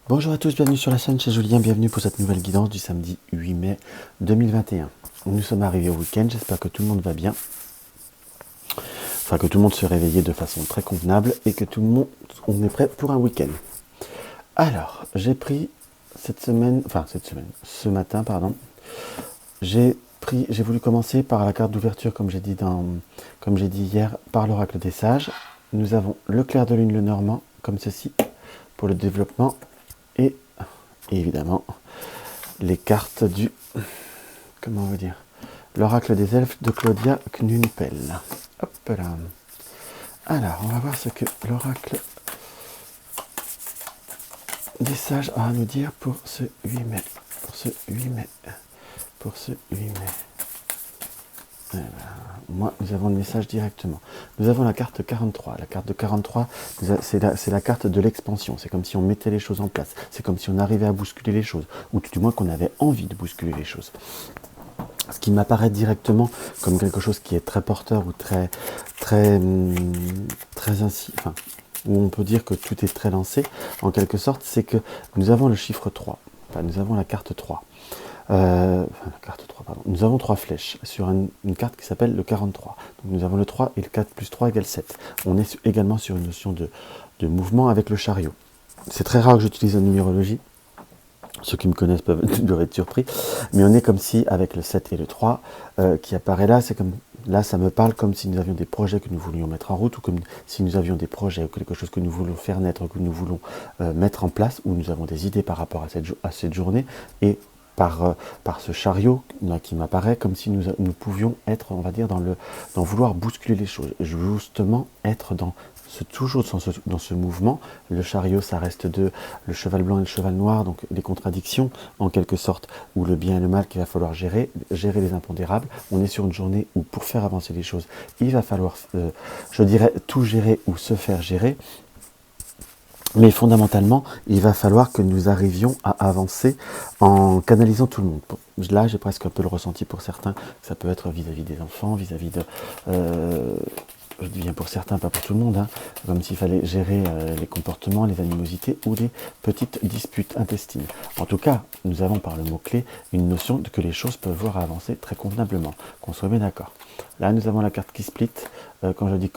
Bonjour à tous, bienvenue sur la chaîne, chez Julien, bienvenue pour cette nouvelle guidance du samedi 8 mai 2021. Nous sommes arrivés au week-end, j'espère que tout le monde va bien, enfin que tout le monde se réveille de façon très convenable et que tout le monde, on est prêt pour un week-end. Alors, j'ai pris ce matin, j'ai voulu commencer par la carte d'ouverture, comme j'ai dit hier, par l'oracle des sages. Nous avons le clair de lune, le normand, comme ceci, pour le développement, et évidemment les cartes du, comment on va dire, l'oracle des elfes de Claudia Knunpel. Hop là. Alors, on va voir ce que l'oracle des sages a à nous dire pour ce 8 mai. Pour ce 8 mai. Moi, nous avons le message directement. Nous avons la carte 43. La carte de 43, c'est la carte de l'expansion. C'est comme si on mettait les choses en place. C'est comme si on arrivait à bousculer les choses. Ou tout du moins qu'on avait envie de bousculer les choses. Ce qui m'apparaît directement comme quelque chose qui est très porteur ou enfin, où on peut dire que tout est très lancé, en quelque sorte, c'est que nous avons le chiffre 3. Enfin, nous avons la carte 3. Nous avons 3 flèches sur une carte qui s'appelle le 43. Donc nous avons le 3 et le 4 plus 3 égale 7. On est également sur une notion de mouvement avec le chariot. C'est très rare que j'utilise la numérologie. Ceux qui me connaissent doivent être surpris. Mais on est comme si, avec le 7 et le 3 qui apparaît là, c'est comme là, ça me parle comme si nous avions des projets que nous voulions mettre en route, ou comme si nous avions des projets ou quelque chose que nous voulons faire naître, que nous voulons mettre en place, ou nous avons des idées par rapport à cette journée, et par ce chariot là, qui m'apparaît comme si nous pouvions être, on va dire, dans vouloir bousculer les choses, justement être toujours dans ce mouvement. Le chariot, ça reste le cheval blanc et le cheval noir, donc les contradictions en quelque sorte, ou le bien et le mal qu'il va falloir gérer les impondérables. On est sur une journée où pour faire avancer les choses, il va falloir, je dirais, tout gérer ou se faire gérer. Mais fondamentalement, il va falloir que nous arrivions à avancer en canalisant tout le monde. Là, j'ai presque un peu le ressenti pour certains. Ça peut être vis-à-vis des enfants, vis-à-vis de... je dis bien pour certains, pas pour tout le monde, hein, comme s'il fallait gérer les comportements, les animosités ou les petites disputes intestines. En tout cas, nous avons par le mot-clé une notion de que les choses peuvent voir avancer très convenablement, qu'on soit bien d'accord. Là, nous avons la carte qui split. Quand je dis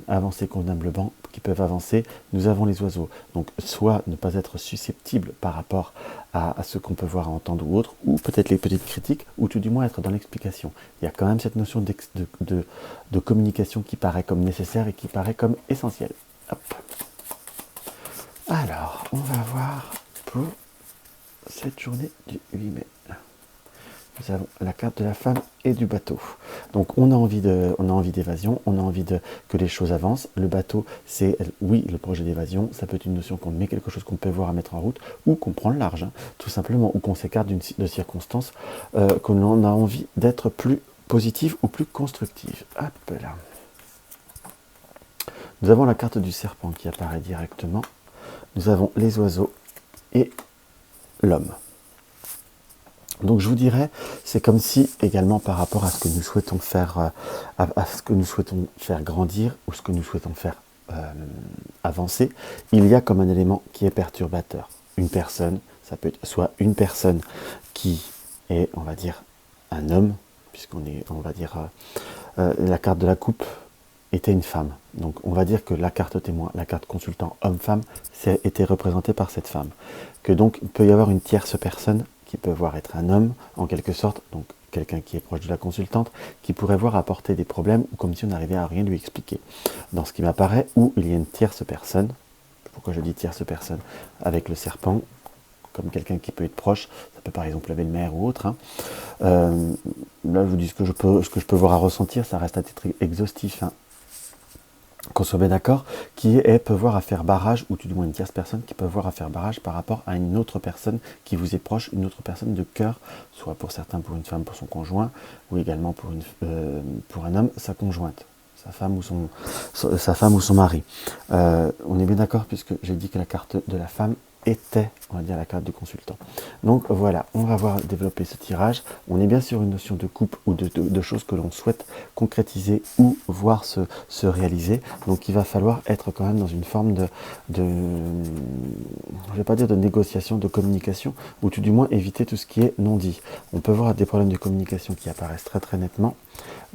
avancer convenablement, qui peuvent avancer, nous avons les oiseaux. Donc, soit ne pas être susceptible par rapport à ce qu'on peut voir, entendre ou autre, ou peut-être les petites critiques, ou tout du moins être dans l'explication. Il y a quand même cette notion de communication qui paraît comme nécessaire et qui paraît comme essentielle. Hop. Alors, on va voir pour cette journée du 8 mai. Nous avons la carte de la femme et du bateau. Donc on a envie d'évasion, on a envie que les choses avancent. Le bateau, c'est, oui, le projet d'évasion. Ça peut être une notion qu'on met quelque chose qu'on peut voir à mettre en route, ou qu'on prend le large, hein, tout simplement, ou qu'on s'écarte de circonstances, qu'on a envie d'être plus positive ou plus constructive. Hop là. Nous avons la carte du serpent qui apparaît directement. Nous avons les oiseaux et l'homme. Donc je vous dirais, c'est comme si également par rapport à ce que nous souhaitons faire, à ce que nous souhaitons faire grandir ou ce que nous souhaitons faire avancer, il y a comme un élément qui est perturbateur. Une personne, ça peut être soit une personne qui est, on va dire, un homme, puisqu'on est, on va dire, la carte de la coupe était une femme. Donc on va dire que la carte témoin, la carte consultant homme-femme, était représentée par cette femme. Que donc il peut y avoir une tierce personne qui peut voir être un homme, en quelque sorte, donc quelqu'un qui est proche de la consultante, qui pourrait voir apporter des problèmes, ou comme si on n'arrivait à rien lui expliquer. Dans ce qui m'apparaît, où il y a une tierce personne, pourquoi je dis tierce personne, avec le serpent, comme quelqu'un qui peut être proche, ça peut par exemple la belle-mère ou autre. Hein. Là, je vous dis ce que je peux voir à ressentir, ça reste à titre exhaustif, hein. Qu'on soit bien d'accord, peut voir à faire barrage, ou tout du moins une tierce personne qui peut voir à faire barrage par rapport à une autre personne qui vous est proche, une autre personne de cœur, soit pour certains pour une femme, pour son conjoint, ou également pour un homme, sa conjointe, sa femme ou son mari. On est bien d'accord puisque j'ai dit que la carte de la femme était, on va dire, la carte du consultant. Donc voilà, on va voir développer ce tirage. On est bien sur une notion de coupe ou de choses que l'on souhaite concrétiser ou voir se réaliser. Donc il va falloir être quand même dans une forme je vais pas dire de négociation, de communication, ou tout du moins éviter tout ce qui est non dit. On peut voir des problèmes de communication qui apparaissent très très nettement,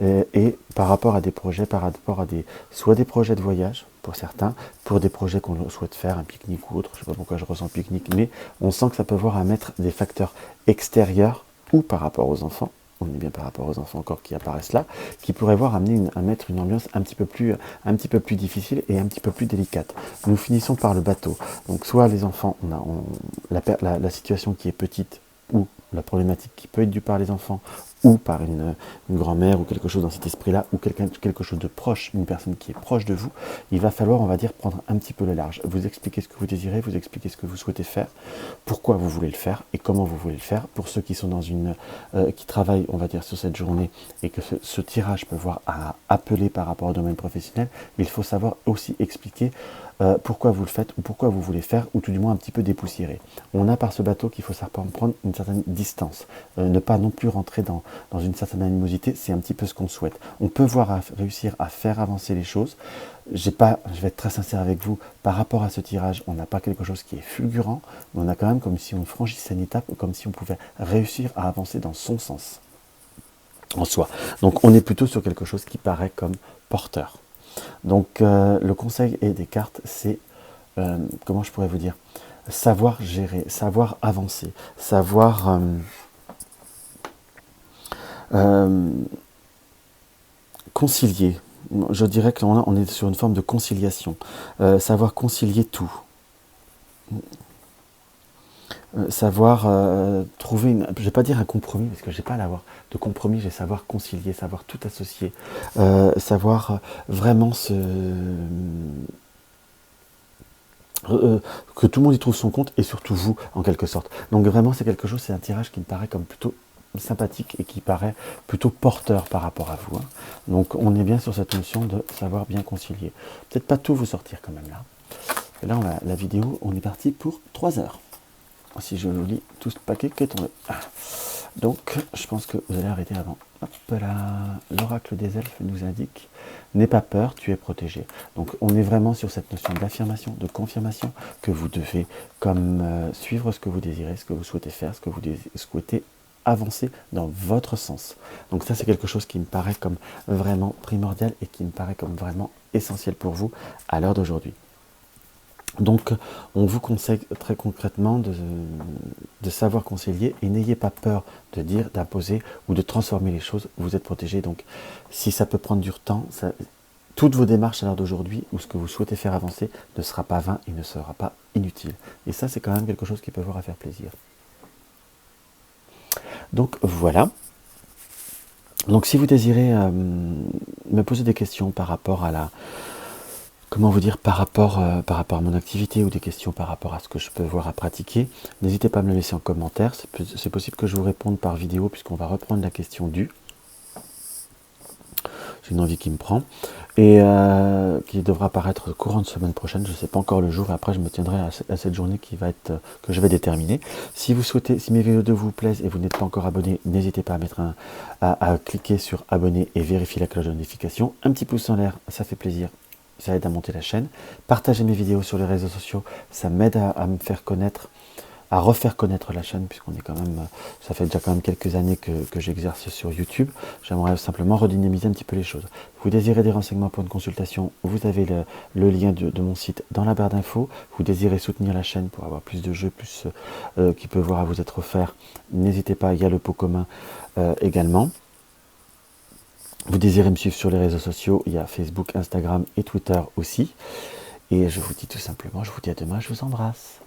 et par rapport à des projets, par rapport à soit des projets de voyage, pour certains, pour des projets qu'on souhaite faire, un pique-nique ou autre, je ne sais pas pourquoi je ressens pique-nique, mais on sent que ça peut voir à mettre des facteurs extérieurs ou par rapport aux enfants, on est bien par rapport aux enfants encore qui apparaissent là, qui pourraient voir à mettre une ambiance un petit peu plus difficile et un petit peu plus délicate. Nous finissons par le bateau. Donc soit les enfants, la situation qui est petite, ou la problématique qui peut être due par les enfants, ou par une grand-mère, ou quelque chose dans cet esprit-là, ou quelque chose de proche, une personne qui est proche de vous, il va falloir, on va dire, prendre un petit peu le large. Vous expliquer ce que vous désirez, vous expliquer ce que vous souhaitez faire, pourquoi vous voulez le faire, et comment vous voulez le faire. Pour ceux qui sont qui travaillent, on va dire, sur cette journée, et que ce tirage peut voir à appeler par rapport au domaine professionnel, il faut savoir aussi expliquer pourquoi vous le faites, ou pourquoi vous voulez faire, ou tout du moins un petit peu dépoussiérer. On a par ce bateau qu'il faut savoir prendre une certaine distance, ne pas non plus rentrer dans une certaine animosité, c'est un petit peu ce qu'on souhaite. On peut réussir à faire avancer les choses. Je vais être très sincère avec vous, par rapport à ce tirage, on n'a pas quelque chose qui est fulgurant, mais on a quand même comme si on franchissait une étape, comme si on pouvait réussir à avancer dans son sens, en soi. Donc on est plutôt sur quelque chose qui paraît comme porteur. Donc le conseil et des cartes, c'est, comment je pourrais vous dire, savoir gérer, savoir avancer, savoir concilier. Je dirais que là, on est sur une forme de conciliation. Savoir concilier tout. Savoir trouver je ne vais pas dire un compromis, parce que je n'ai pas à l'avoir de compromis, j'ai savoir concilier, savoir tout associer, savoir vraiment que tout le monde y trouve son compte, et surtout vous, en quelque sorte. Donc vraiment, c'est un tirage qui me paraît comme plutôt sympathique et qui paraît plutôt porteur par rapport à vous. Donc on est bien sur cette notion de savoir bien concilier. Peut-être pas tout vous sortir quand même là. Et là, la vidéo, on est parti pour 3 heures. Si je vous lis tout ce paquet qui est tombé. Donc, je pense que vous allez arrêter avant. Hop là, l'oracle des elfes nous indique « N'aie pas peur, tu es protégé ». Donc, on est vraiment sur cette notion d'affirmation, de confirmation, que vous devez suivre ce que vous désirez, ce que vous souhaitez faire, ce que vous souhaitez avancer dans votre sens. Donc ça, c'est quelque chose qui me paraît comme vraiment primordial et qui me paraît comme vraiment essentiel pour vous à l'heure d'aujourd'hui. Donc, on vous conseille très concrètement de savoir concilier, et n'ayez pas peur de dire, d'imposer ou de transformer les choses. Vous êtes protégé. Donc, si ça peut prendre du temps, toutes vos démarches à l'heure d'aujourd'hui ou ce que vous souhaitez faire avancer ne sera pas vain et ne sera pas inutile. Et ça, c'est quand même quelque chose qui peut vous faire plaisir. Donc, voilà. Donc, si vous désirez me poser des questions par rapport à comment vous dire, par rapport à mon activité, ou des questions par rapport à ce que je peux voir à pratiquer, n'hésitez pas à me le laisser en commentaire. C'est possible que je vous réponde par vidéo, puisqu'on va reprendre la question du. J'ai une envie qui me prend, et qui devra apparaître courant de semaine prochaine. Je ne sais pas encore le jour, et après je me tiendrai à cette journée que je vais déterminer. Si mes vidéos vous plaisent et vous n'êtes pas encore abonné, n'hésitez pas à cliquer sur abonner et vérifier la cloche de notification. Un petit pouce en l'air, ça fait plaisir. Ça aide à monter la chaîne. Partagez mes vidéos sur les réseaux sociaux, ça m'aide à me faire connaître, à refaire connaître la chaîne, puisqu'on est quand même, ça fait déjà quand même quelques années que j'exerce sur YouTube. J'aimerais simplement redynamiser un petit peu les choses. Vous désirez des renseignements pour une consultation, vous avez le lien de mon site dans la barre d'infos. Vous désirez soutenir la chaîne pour avoir plus de jeux, qui peuvent voir à vous être offerts, n'hésitez pas, il y a le pot commun également. Vous désirez me suivre sur les réseaux sociaux, il y a Facebook, Instagram et Twitter aussi. Et je vous dis tout simplement, je vous dis à demain, je vous embrasse.